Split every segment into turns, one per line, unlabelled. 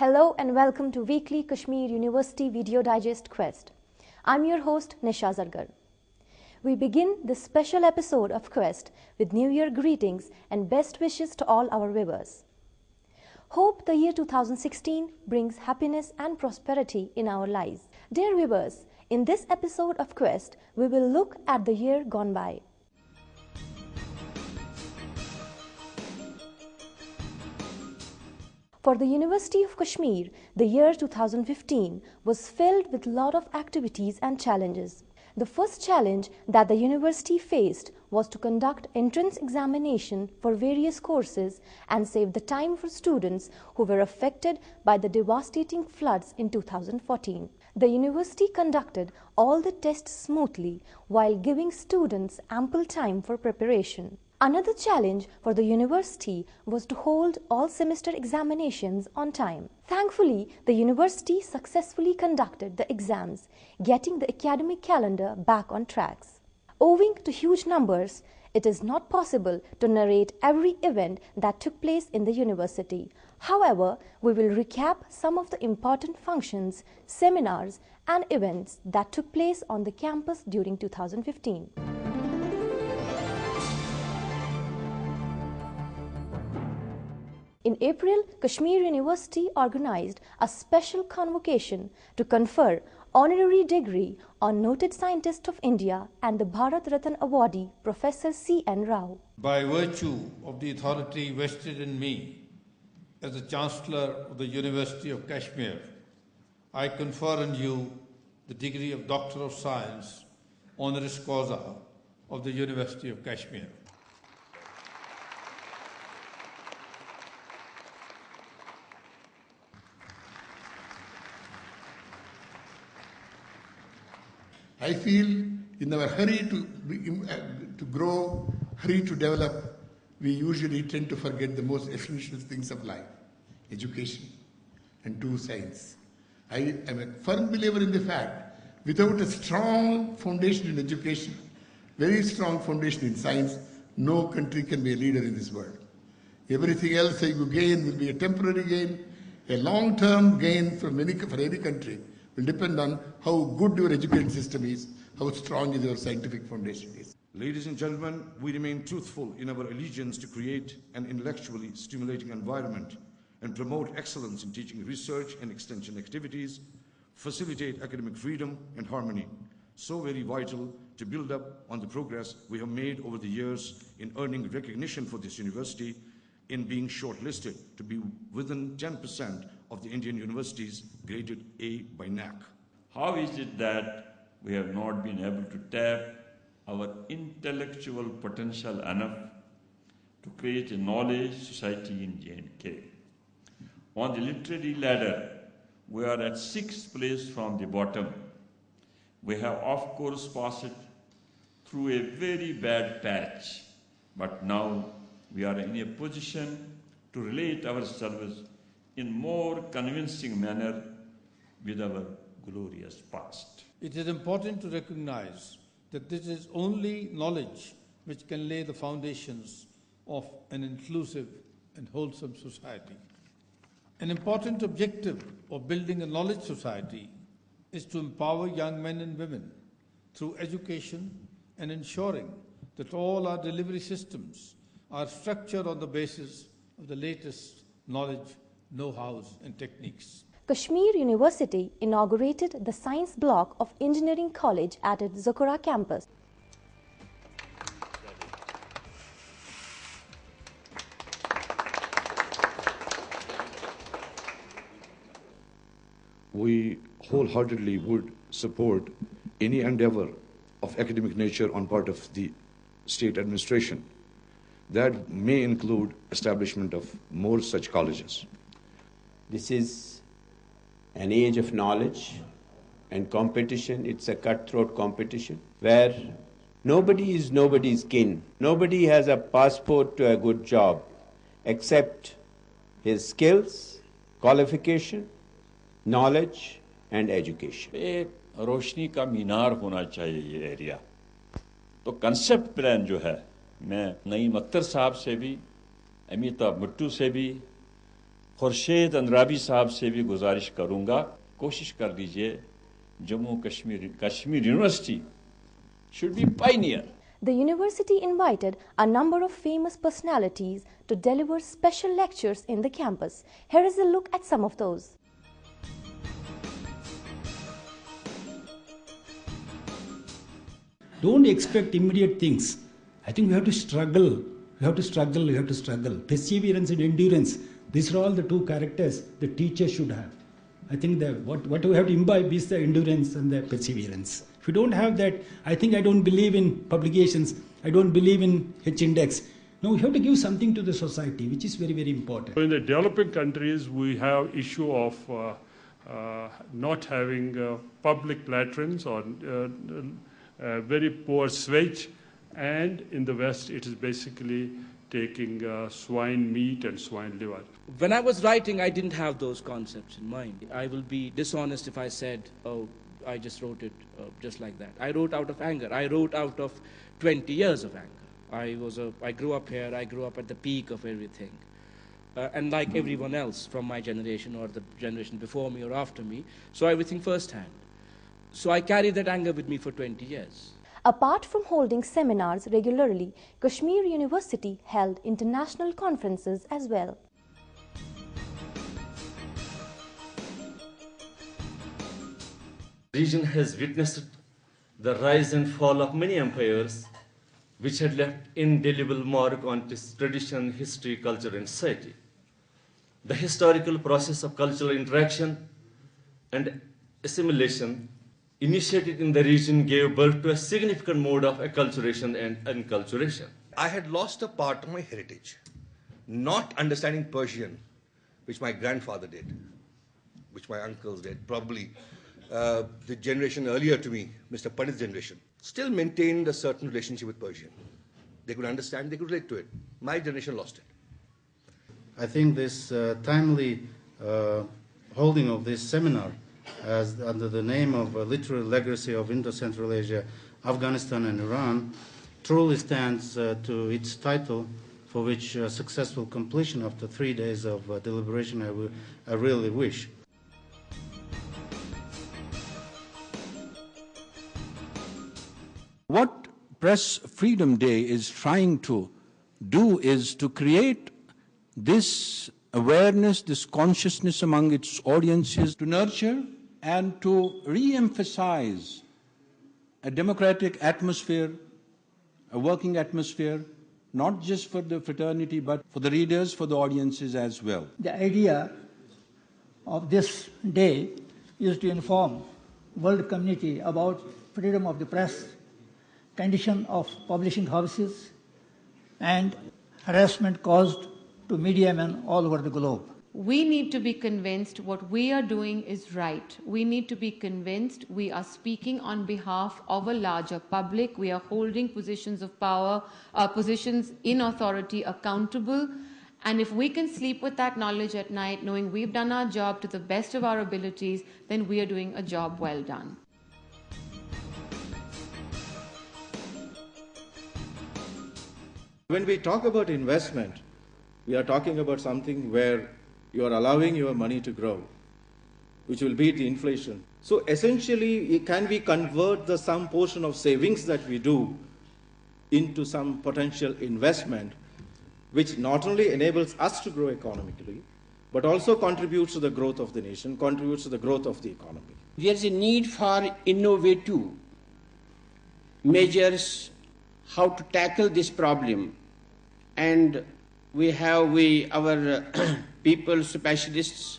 Hello and welcome to Weekly Kashmir University Video Digest Quest. I'm your host Nisha Zargar. We begin this special episode of Quest with New Year greetings and best wishes to all our viewers. Hope the year 2016 brings happiness and prosperity in our lives. Dear viewers, in this episode of Quest, we will look at the year gone by. For the University of Kashmir, the year 2015 was filled with a lot of activities and challenges. The first challenge that the university faced was to conduct entrance examination for various courses and save the time for students who were affected by the devastating floods in 2014. The university conducted all the tests smoothly while giving students ample time for preparation. Another challenge for the university was to hold all semester examinations on time. Thankfully, the university successfully conducted the exams, getting the academic calendar back on tracks. Owing to huge numbers, it is not possible to narrate every event that took place in the university. However, we will recap some of the important functions, seminars, and events that took place on the campus during 2015. In April, Kashmir University organized a special convocation to confer honorary degree on noted scientist of India and the Bharat Ratna awardee Professor C.N. Rao.
By virtue of the authority vested in me as the Chancellor of the University of Kashmir, I confer on you the degree of Doctor of Science, honoris causa of the University of Kashmir.
I feel in our hurry to grow, hurry to develop, we usually tend to forget the most essential things of life, education and science. I am a firm believer in the fact, without a strong foundation in education, very strong foundation in science, no country can be a leader in this world. Everything else you gain will be a temporary gain. A long-term gain for any country will depend on how good your education system is, how strong is your scientific foundation is.
Ladies and gentlemen, we remain truthful in our allegiance to create an intellectually stimulating environment and promote excellence in teaching, research and extension activities, facilitate academic freedom and harmony, so very vital to build up on the progress we have made over the years in earning recognition for this university, in being shortlisted to be within 10% of the Indian universities graded A by NAAC.
How is it that we have not been able to tap our intellectual potential enough to create a knowledge society in J&K? On the literary ladder, we are at 6th place from the bottom. We have of course passed through a very bad patch, but now we are in a position to relate ourselves in more convincing manner with our glorious past.
It is important to recognize that this is only knowledge which can lay the foundations of an inclusive and wholesome society. An important objective of building a knowledge society is to empower young men and women through education and ensuring that all our delivery systems are structured on the basis of the latest knowledge, know-hows and techniques.
Kashmir University inaugurated the science block of Engineering College at its Zukura campus.
We wholeheartedly would support any endeavor of academic nature on part of the state administration that may include establishment of more such colleges.
This is an age of knowledge and competition. It's a cutthroat competition where nobody is nobody's kin. Nobody has a passport to a good job except his skills, qualification, knowledge and education.
एक रोशनी का मीनार होना चाहिए ये area. तो concept plan जो है, मैं नईम अख्तर साहब से भी, अमिताभ मुट्टू से भी, खुर्शीद अंद्राबी साहब से भी गुजारिश करूंगा, कोशिश कर लीजिए Jammu Kashmir university should be pioneer.
The university invited a number of famous personalities to deliver special lectures in the campus. Here is a look at some of those.
Don't expect immediate things. I think we have to struggle. We have to struggle. We have to struggle. Perseverance and endurance. These are all the two characters the teacher should have. I think that what we have to imbibe is the endurance and the perseverance. If you don't have that, I think I don't believe in publications. I don't believe in H-index. No, we have to give something to the society, which is very, very important.
In the developing countries, we have issue of not having public latrines or very poor sewage, and in the West, it is basically taking swine meat and swine liver.
When I was writing, I didn't have those concepts in mind. I will be dishonest if I said, oh, I just wrote it just like that. I wrote out of anger. I wrote out of 20 years of anger. I grew up here. I grew up at the peak of everything. And like everyone else from my generation or the generation before me or after me, saw everything firsthand. So I carried that anger with me for 20 years.
Apart from holding seminars regularly, Kashmir University held international conferences as well.
The region has witnessed the rise and fall of many empires which had left indelible mark on its tradition, history, culture, and society. The historical process of cultural interaction and assimilation initiated in the region gave birth to a significant mode of acculturation and enculturation.
I had lost a part of my heritage, not understanding Persian, which my grandfather did, which my uncles did, probably the generation earlier to me, Mr. Pandit's generation, still maintained a certain relationship with Persian. They could understand, they could relate to it. My generation lost it.
I think this timely holding of this seminar as under the name of Literary Legacy of Indo-Central Asia, Afghanistan and Iran truly stands to its title, for which successful completion after 3 days of deliberation I really wish.
What Press Freedom Day is trying to do is to create this awareness, this consciousness among its audiences, to nurture and to re-emphasize a democratic atmosphere, a working atmosphere, not just for the fraternity, but for the readers, for the audiences as well.
The idea of this day is to inform world community about freedom of the press, condition of publishing houses, and harassment caused to media men all over the globe.
We need to be convinced what we are doing is right. We need to be convinced we are speaking on behalf of a larger public. We are holding positions of power, positions in authority accountable. And if we can sleep with that knowledge at night, knowing we've done our job to the best of our abilities, then we are doing a job well done.
When we talk about investment, we are talking about something where you are allowing your money to grow, which will beat the inflation. So essentially, can we convert some portion of savings that we do into some potential investment, which not only enables us to grow economically, but also contributes to the growth of the nation, contributes to the growth of the economy.
There is a need for innovative measures how to tackle this problem, and our people, specialists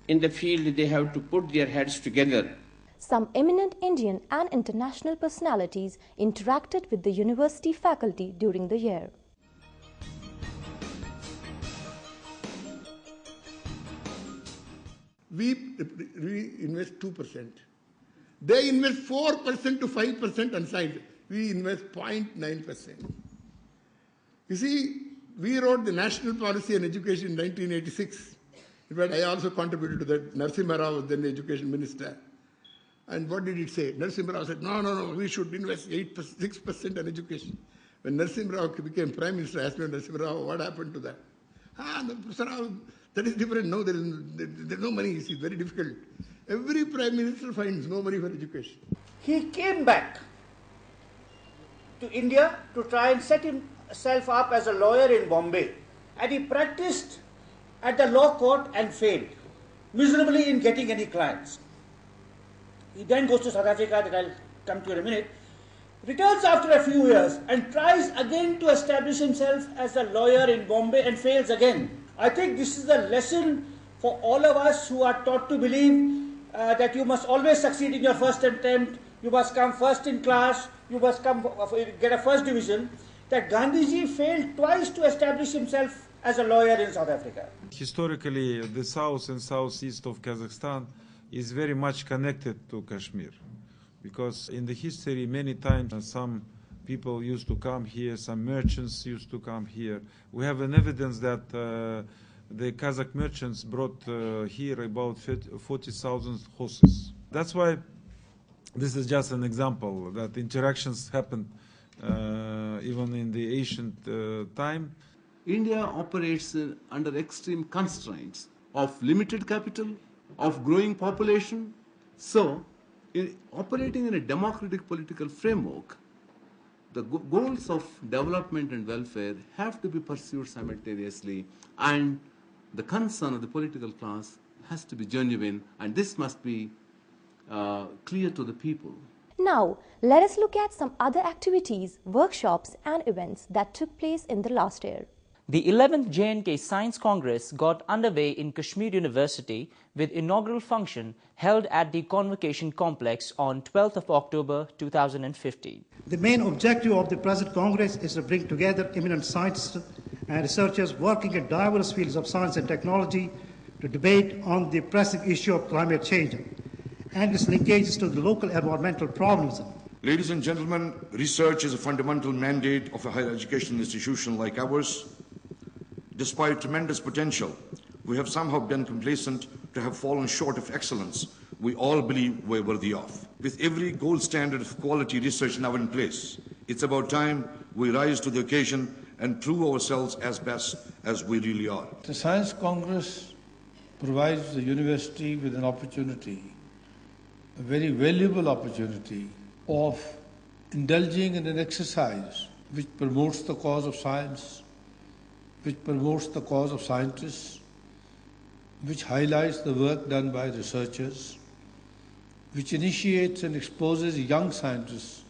in the field, they have to put their heads together.
Some eminent Indian and international personalities interacted with the university faculty during the year.
We invest 2%. They invest 4% to 5% on science. We invest 0.9%. You see, we wrote the National Policy on Education in 1986. In fact, I also contributed to that. Narasimha Rao was then the education minister. And what did it say? Narasimha Rao said, no, we should invest 6% on education. When Narasimha Rao became Prime Minister, I asked me, Narasimha Rao, what happened to that? That is different. No, there is no money. It's very difficult. Every prime minister finds no money for education.
He came back to India to try and set himself up as a lawyer in Bombay. And he practiced at the law court and failed miserably in getting any clients. He then goes to South Africa, that I'll come to in a minute, returns after a few years and tries again to establish himself as a lawyer in Bombay and fails again. I think this is a lesson for all of us who are taught to believe that you must always succeed in your first attempt, you must come first in class, you must get a first division, that Gandhiji failed twice to establish himself as a lawyer in South Africa.
Historically, the south and southeast of Kazakhstan is very much connected to Kashmir, because in the history many times some people used to come here, some merchants used to come here. We have an evidence that the Kazakh merchants brought here about 40,000 horses. That's why this is just an example that interactions happened even in the ancient time.
India operates under extreme constraints of limited capital, of growing population. So, operating in a democratic political framework, the goals of development and welfare have to be pursued simultaneously, and the concern of the political class has to be genuine, and this must be clear to the people.
Now, let us look at some other activities, workshops and events that took place in the last year.
The 11th J&K Science Congress got underway in Kashmir University with inaugural function held at the Convocation Complex on 12th of October 2015.
The main objective of the present Congress is to bring together eminent scientists and researchers working in diverse fields of science and technology to debate on the pressing issue of climate change and its linkages to the local environmental problems.
Ladies and gentlemen, research is a fundamental mandate of a higher educational institution like ours. Despite tremendous potential, we have somehow been complacent to have fallen short of excellence we all believe we're worthy of. With every gold standard of quality research now in place, it's about time we rise to the occasion and prove ourselves as best as we really are.
The Science Congress provides the university with an opportunity, a very valuable opportunity of indulging in an exercise which promotes the cause of science, which promotes the cause of scientists, which highlights the work done by researchers, which initiates and exposes young scientists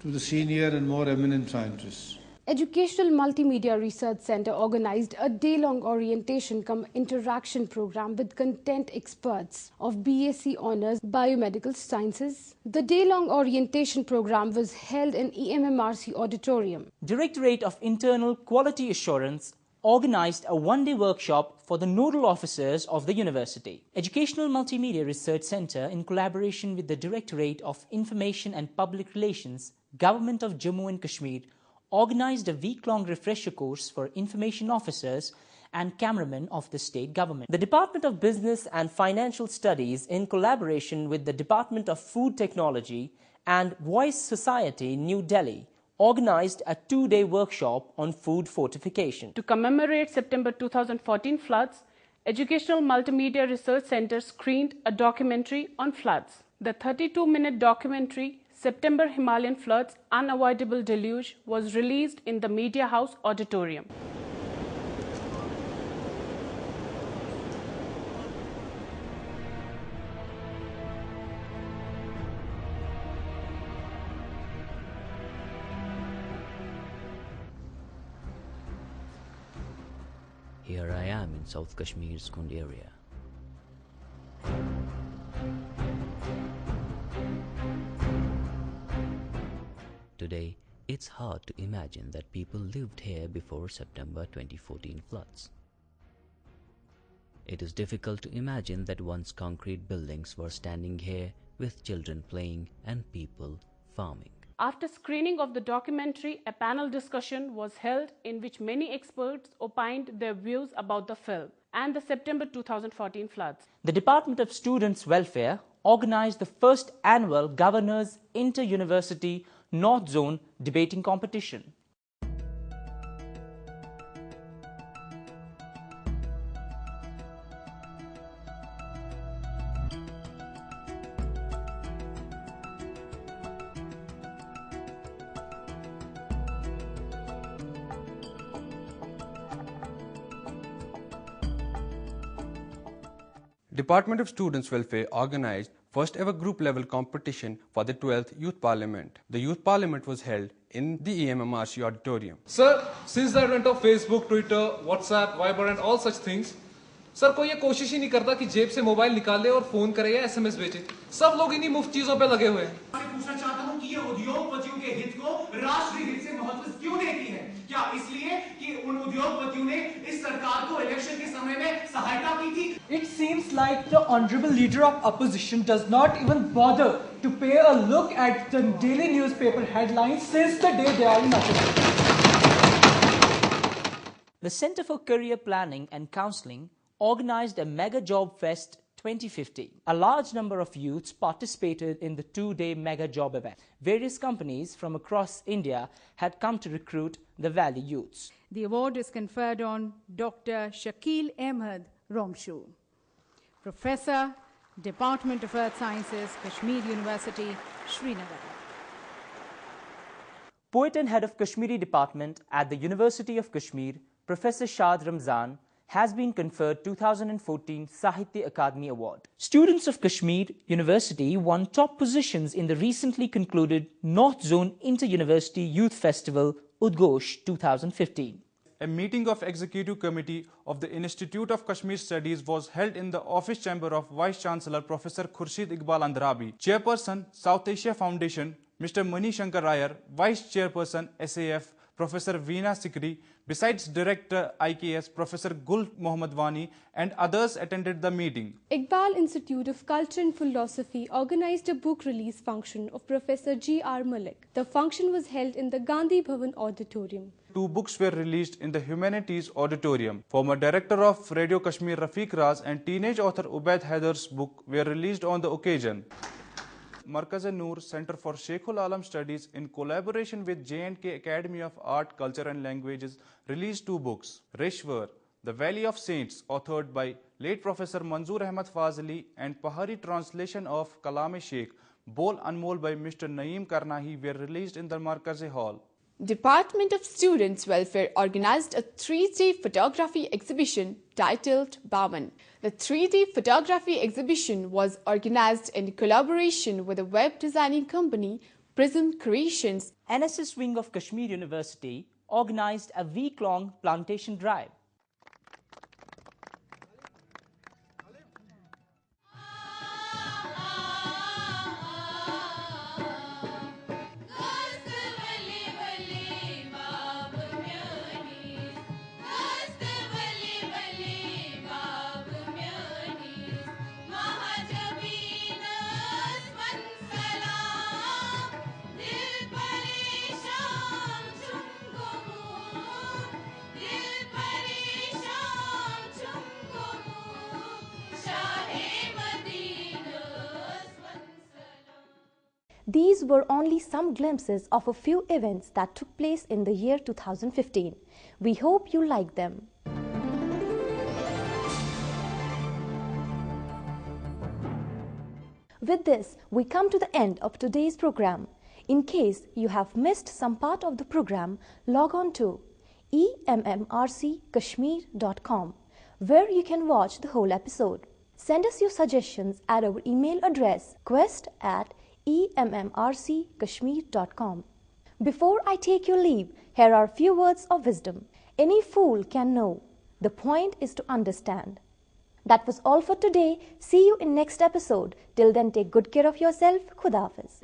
to the senior and more eminent scientists.
Educational Multimedia Research Center organized a day-long orientation cum interaction program with content experts of BSc Honours Biomedical Sciences. The day-long orientation program was held in EMMRC Auditorium.
Directorate of Internal Quality Assurance organized a one-day workshop for the nodal officers of the university. Educational Multimedia Research Center, in collaboration with the Directorate of Information and Public Relations, Government of Jammu and Kashmir, organized a week-long refresher course for information officers and cameramen of the state government. The Department of Business and Financial Studies, in collaboration with the Department of Food Technology and Voice Society, New Delhi, organized a two-day workshop on food fortification.
To commemorate September 2014 floods, Educational Multimedia Research Center screened a documentary on floods. The 32-minute documentary September Himalayan Floods, Unavoidable Deluge was released in the Media House Auditorium.
Here I am in South Kashmir's Kund area. Today, it's hard to imagine that people lived here before September 2014 floods. It is difficult to imagine that once concrete buildings were standing here with children playing and people farming.
After screening of the documentary, a panel discussion was held in which many experts opined their views about the film and the September 2014 floods.
The Department of Students' Welfare organized the first annual Governors Inter-University North Zone debating competition.
Department of Students Welfare organized first ever group level competition for the 12th Youth Parliament. The Youth Parliament was held in the EMMRC auditorium.
Sir, since the advent of Facebook, Twitter, WhatsApp, Viber and all such things, sir कोई ये कोशिश ही नहीं करता कि जेब से mobile निकाले और फोन करे या एसएमएस भेजे। सब लोग इन्हीं मुफ्त चीजों पे लगे हुए हैं।
मैं पूछना चाहता हूं कि ये उद्योगपतियों के हित को राष्ट्रीय हित से महत्व क्यों देती है? क्या इसलिए कि उन उद्योगपतियों ने इस सरकार को इलेक्शन के समय में सहायता की थी?
It seems like the honorable leader of opposition does not even bother to pay a look at the daily newspaper headlines since the day they are in office.
The Center for Career Planning and Counseling organized a Mega Job Fest 2015. A large number of youths participated in the two-day Mega Job event. Various companies from across India had come to recruit the Valley youths.
The award is conferred on Dr. Shakil Ahmed Romshu, Professor, Department of Earth Sciences, Kashmir University, Srinagar.
Poet and head of Kashmiri Department at the University of Kashmir, Professor Shad Ramzan, has been conferred 2014 Sahitya Akademi Award. Students of Kashmir University won top positions in the recently concluded North Zone Inter-University Youth Festival Udghosh 2015.
A meeting of Executive Committee of the Institute of Kashmir Studies was held in the office chamber of Vice Chancellor Professor Khurshid Iqbal Andrabi, Chairperson South Asia Foundation, Mr. Mani Shankar Rayar, Vice Chairperson SAF, Professor Veena Sikri, besides Director IKS Professor Gul Mohammad Wani and others attended the meeting.
Iqbal Institute of Culture and Philosophy organized a book release function of Professor G.R. Malik. The function was held in the Gandhi Bhavan Auditorium.
2 books were released in the Humanities Auditorium. Former Director of Radio Kashmir Rafiq Raz and teenage author Ubaid Haidar's book were released on the occasion. Markaz-e-Noor Center for Sheikhul Alam Studies in collaboration with J&K Academy of Art, Culture and Languages released 2 books. Reshwar, The Valley of Saints, authored by late Professor Manzoor Ahmad Fazli, and Pahari translation of Kalam-e-Sheikh, Bol Anmol by Mr. Naeem Karnahi were released in the Markaz-e Hall.
Department of Students Welfare organized a 3-day photography exhibition titled Baman. The 3D photography exhibition was organized in collaboration with a web designing company, Prism Creations.
NSS wing of Kashmir University organized a week-long plantation drive.
These were only some glimpses of a few events that took place in the year 2015. We hope you like them. With this, we come to the end of today's program. In case you have missed some part of the program, log on to emmrckashmir.com, where you can watch the whole episode. Send us your suggestions at our email address quest@emmrckashmir.com. Before I take your leave, here are a few words of wisdom. Any fool can know. The point is to understand. That was all for today. See you in next episode. Till then, take good care of yourself. Khuda Hafiz.